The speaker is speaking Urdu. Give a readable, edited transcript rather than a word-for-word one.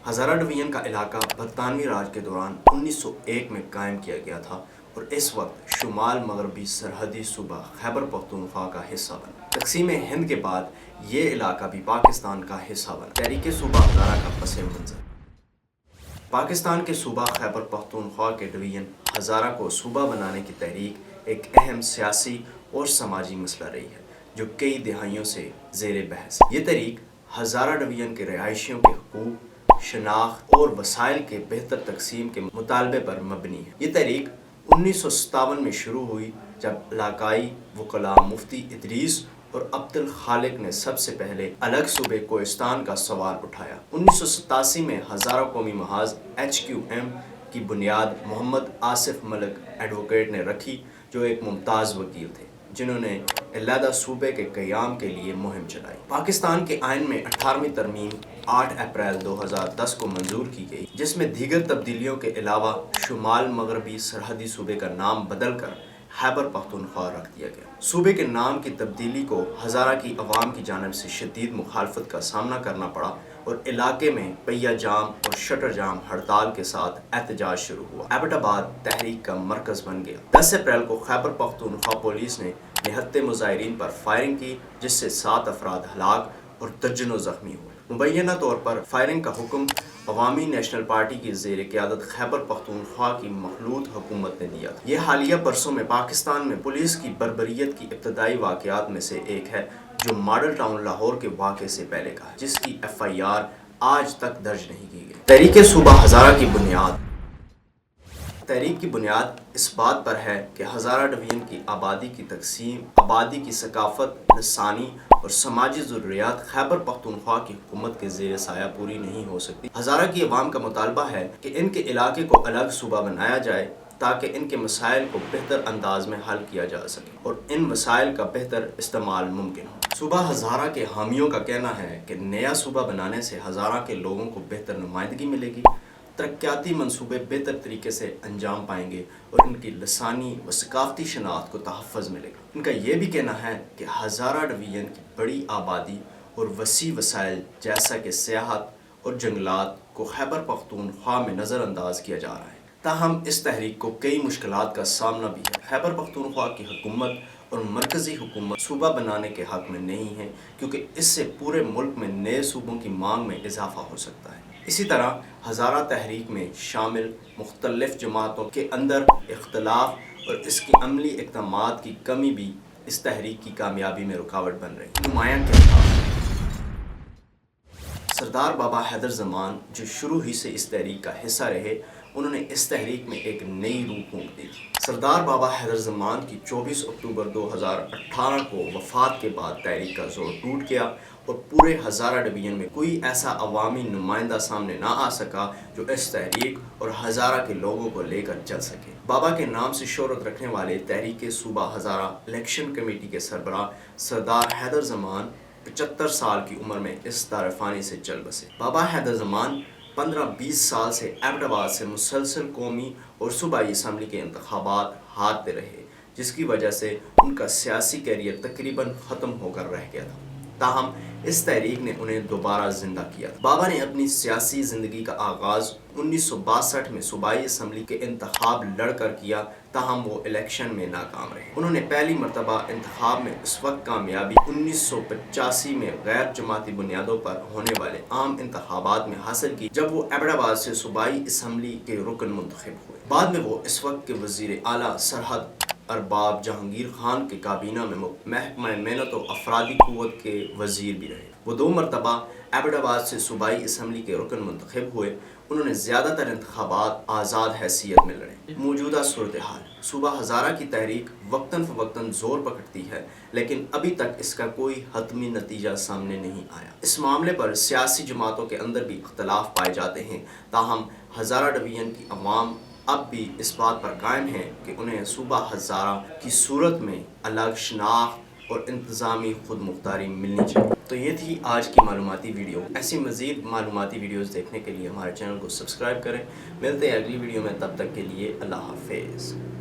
ہزارہ ڈویژن کا علاقہ برطانوی راج کے دوران 1901 میں قائم کیا گیا تھا اور اس وقت شمال مغربی سرحدی صوبہ خیبر پختونخوا کا حصہ بنا۔ تقسیم ہند کے بعد یہ علاقہ بھی پاکستان کا حصہ بنا۔ تحریک صوبہ ہزارہ کا پس منظر۔ پاکستان کے صوبہ خیبر پختونخوا کے ڈویژن ہزارہ کو صوبہ بنانے کی تحریک ایک اہم سیاسی اور سماجی مسئلہ رہی ہے جو کئی دہائیوں سے زیر بحث ہے۔ یہ تحریک ہزارہ ڈویژن کے رہائشیوں کے حقوق، شناخت اور وسائل کے بہتر تقسیم کے مطالبے پر مبنی ہے۔ یہ تحریک 1957 میں شروع ہوئی جب علاقائی وکلاء مفتی ادریس اور عبد الخالق نے سب سے پہلے الگ صوبے کوہستان کا سوال اٹھایا۔ 1987 میں ہزارہ قومی محاذ HQM کی بنیاد محمد آصف ملک ایڈوکیٹ نے رکھی جو ایک ممتاز وکیل تھے جنہوں نے علیحدہ صوبے کے قیام کے لیے مہم چلائی۔ پاکستان کے آئین میں 18ویں ترمیم 8 اپریل 2010 کو منظور کی گئی جس میں دیگر تبدیلیوں کے علاوہ شمال مغربی سرحدی صوبے کا نام بدل کر خیبر پختونخوا رکھ دیا گیا۔ صوبے کے نام کی تبدیلی کو ہزارہ کی عوام کی جانب سے شدید مخالفت کا سامنا کرنا پڑا اور علاقے میں پہیہ جام اور شٹر جام ہڑتال کے ساتھ احتجاج شروع ہوا۔ ایبٹ آباد تحریک کا مرکز بن گیا۔ 10 اپریل کو خیبر پختونخوا پولیس نے نہتے مظاہرین پر فائرنگ کی جس سے 7 افراد ہلاک اور درجنوں زخمی ہوئے۔ مبینہ طور پر فائرنگ کا حکم عوامی نیشنل پارٹی کی زیر قیادت خیبر پختونخوا کی مخلوط حکومت نے دیا تھا۔ یہ حالیہ برسوں میں پاکستان میں پولیس کی بربریت کی ابتدائی واقعات میں سے ایک ہے جو ماڈل ٹاؤن لاہور کے واقعے سے پہلے کا ہے جس کی FIR آج تک درج نہیں کی گئی۔ تحریک صوبہ ہزارہ کی بنیاد۔ تحریک کی بنیاد اس بات پر ہے کہ ہزارہ ڈویژن کی آبادی کی تقسیم، آبادی کی ثقافت، لسانی اور سماجی ضروریات خیبر پختونخوا کی حکومت کے زیر سایہ پوری نہیں ہو سکتی۔ ہزارہ کی عوام کا مطالبہ ہے کہ ان کے علاقے کو الگ صوبہ بنایا جائے تاکہ ان کے مسائل کو بہتر انداز میں حل کیا جا سکے اور ان وسائل کا بہتر استعمال ممکن ہو۔ صوبہ ہزارہ کے حامیوں کا کہنا ہے کہ نیا صوبہ بنانے سے ہزارہ کے لوگوں کو بہتر نمائندگی ملے گی، ترقیاتی منصوبے بہتر طریقے سے انجام پائیں گے اور ان کی لسانی و ثقافتی شناخت کو تحفظ ملے گا۔ ان کا یہ بھی کہنا ہے کہ ہزارہ ڈویژن کی بڑی آبادی اور وسیع وسائل جیسا کہ سیاحت اور جنگلات کو خیبر پختونخوا میں نظر انداز کیا جا رہا ہے۔ تاہم اس تحریک کو کئی مشکلات کا سامنا بھی ہے۔ خیبر پختونخوا کی حکومت اور مرکزی حکومت صوبہ بنانے کے حق میں نہیں ہے کیونکہ اس سے پورے ملک میں نئے صوبوں کی مانگ میں اضافہ ہو سکتا ہے۔ اسی طرح ہزارہ تحریک میں شامل مختلف جماعتوں کے اندر اختلاف اور اس کی عملی اقدامات کی کمی بھی اس تحریک کی کامیابی میں رکاوٹ بن رہی ہے۔ نمایاں کردار۔ سردار بابا حیدر زمان جو شروع ہی سے اس تحریک کا حصہ رہے انہوں نے اس تحریک میں ایک نئی روح پھونک دی تھی۔ سردار بابا حیدر زمان کی 24 اکتوبر 2018 کو وفات کے بعد تحریک کا زور ٹوٹ گیا اور پورے ہزارہ ڈویژن میں کوئی ایسا عوامی نمائندہ سامنے نہ آ سکا جو اس تحریک اور ہزارہ کے لوگوں کو لے کر چل سکے۔ بابا کے نام سے شہرت رکھنے والے تحریک صوبہ ہزارہ الیکشن کمیٹی کے سربراہ سردار حیدر زمان 75 سال کی عمر میں اس دار فانی سے چل بسے۔ بابا حیدر زمان 15-20 سال سے ایبٹ آباد سے مسلسل قومی اور صوبائی اسمبلی کے انتخابات ہارتے رہے جس کی وجہ سے ان کا سیاسی کیریئر تقریباً ختم ہو کر رہ گیا تھا۔ تاہم اس تحریک نے انہیں دوبارہ زندہ کیا۔ بابا نے اپنی سیاسی زندگی کا آغاز 1962 میں صوبائی اسمبلی کے انتخاب لڑ کر کیا تاہم وہ الیکشن میں ناکام رہے۔ انہوں نے پہلی مرتبہ انتخاب میں اس وقت کامیابی 1985 میں غیر جماعتی بنیادوں پر ہونے والے عام انتخابات میں حاصل کی جب وہ ایبٹ آباد سے صوبائی اسمبلی کے رکن منتخب ہوئے۔ بعد میں وہ اس وقت کے وزیر اعلیٰ سرحد ارباب جہانگیر خان کے کابینہ میں محکمہ محنت و افرادی قوت کے وزیر بھی رہے۔ وہ 2 مرتبہ ایبٹ آباد سے صوبائی اسمبلی کے رکن منتخب ہوئے۔ انہوں نے زیادہ تر انتخابات آزاد حیثیت میں لڑے۔ موجودہ صورتحال۔ صوبہ ہزارہ کی تحریک وقتاً فوقتاً زور پکڑتی ہے لیکن ابھی تک اس کا کوئی حتمی نتیجہ سامنے نہیں آیا۔ اس معاملے پر سیاسی جماعتوں کے اندر بھی اختلاف پائے جاتے ہیں تاہم ہزارہ ڈویژن کی عوام اب بھی اس بات پر قائم ہے کہ انہیں صوبہ ہزارہ کی صورت میں الگ شناخت اور انتظامی خود مختاری ملنی چاہیے۔ تو یہ تھی آج کی معلوماتی ویڈیو۔ ایسی مزید معلوماتی ویڈیوز دیکھنے کے لیے ہمارے چینل کو سبسکرائب کریں۔ ملتے ہیں اگلی ویڈیو میں، تب تک کے لیے اللہ حافظ۔